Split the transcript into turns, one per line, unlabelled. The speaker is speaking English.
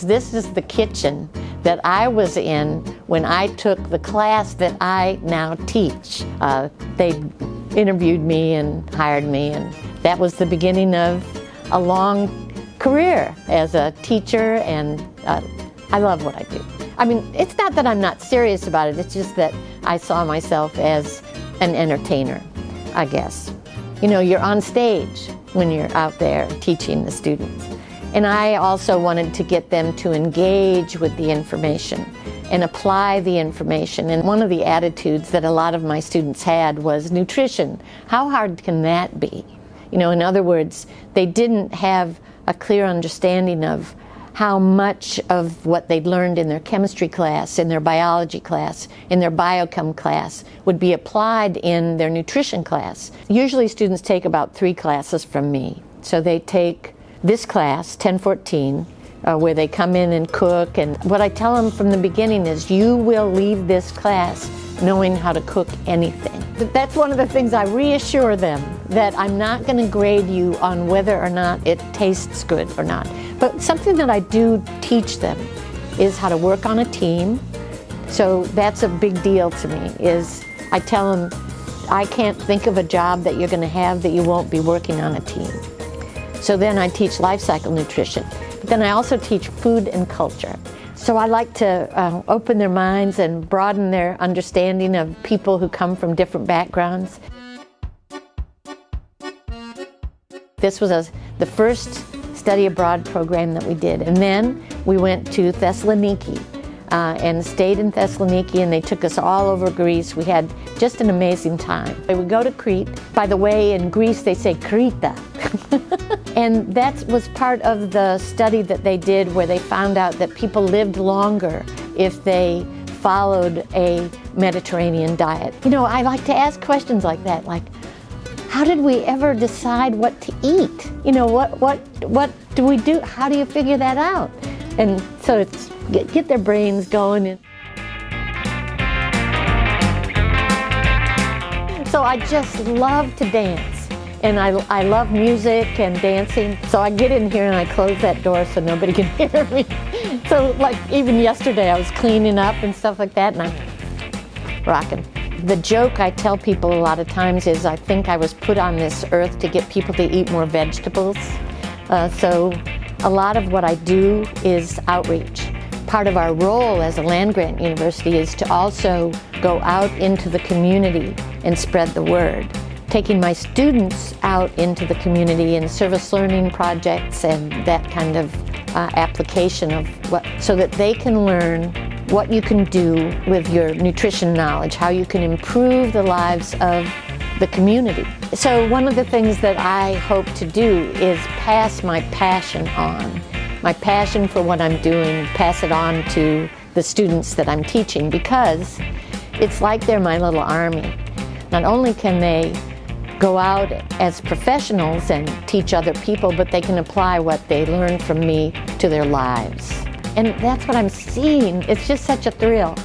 This is the kitchen that I was in when I took the class that I now teach. They interviewed me and hired me, and that was the beginning of a long career as a teacher, and I love what I do. I mean, it's not that I'm not serious about it, it's just that I saw myself as an entertainer, I guess. You know, you're on stage when you're out there teaching the students. And I also wanted to get them to engage with the information and apply the information. And one of the attitudes that a lot of my students had was nutrition. How hard can that be? You know, in other words, they didn't have a clear understanding of how much of what they'd learned in their chemistry class, in their biology class, in their biochem class would be applied in their nutrition class. Usually students take about 3 classes from me. So they take this class, 1014, where they come in and cook, and what I tell them from the beginning is you will leave this class knowing how to cook anything. That's one of the things I reassure them, that I'm not going to grade you on whether or not it tastes good or not. But something that I do teach them is how to work on a team. So that's a big deal to me, is I tell them I can't think of a job that you're going to have that you won't be working on a team. So then I teach life cycle nutrition. But then I also teach food and culture. So I like to open their minds and broaden their understanding of people who come from different backgrounds. This was the first study abroad program that we did. And then we went to Thessaloniki and stayed in Thessaloniki, and they took us all over Greece. We had just an amazing time. We would go to Crete. By the way, in Greece they say Krita. And that was part of the study that they did, where they found out that people lived longer if they followed a Mediterranean diet. You know, I like to ask questions like that, like, how did we ever decide what to eat? You know, what do we do? How do you figure that out? And so it's get their brains going. So I just love to dance. And I love music and dancing. So I get in here and I close that door so nobody can hear me. So like even yesterday I was cleaning up and stuff like that, and I'm rocking. The joke I tell people a lot of times is I think I was put on this earth to get people to eat more vegetables. So a lot of what I do is outreach. Part of our role as a land-grant university is to also go out into the community and spread the word. Taking my students out into the community in service learning projects and that kind of application of so that they can learn what you can do with your nutrition knowledge, how you can improve the lives of the community. So one of the things that I hope to do is pass my passion on, my passion for what I'm doing, pass it on to the students that I'm teaching, because it's like they're my little army. Not only can they go out as professionals and teach other people, but they can apply what they learn from me to their lives. And that's what I'm seeing. It's just such a thrill.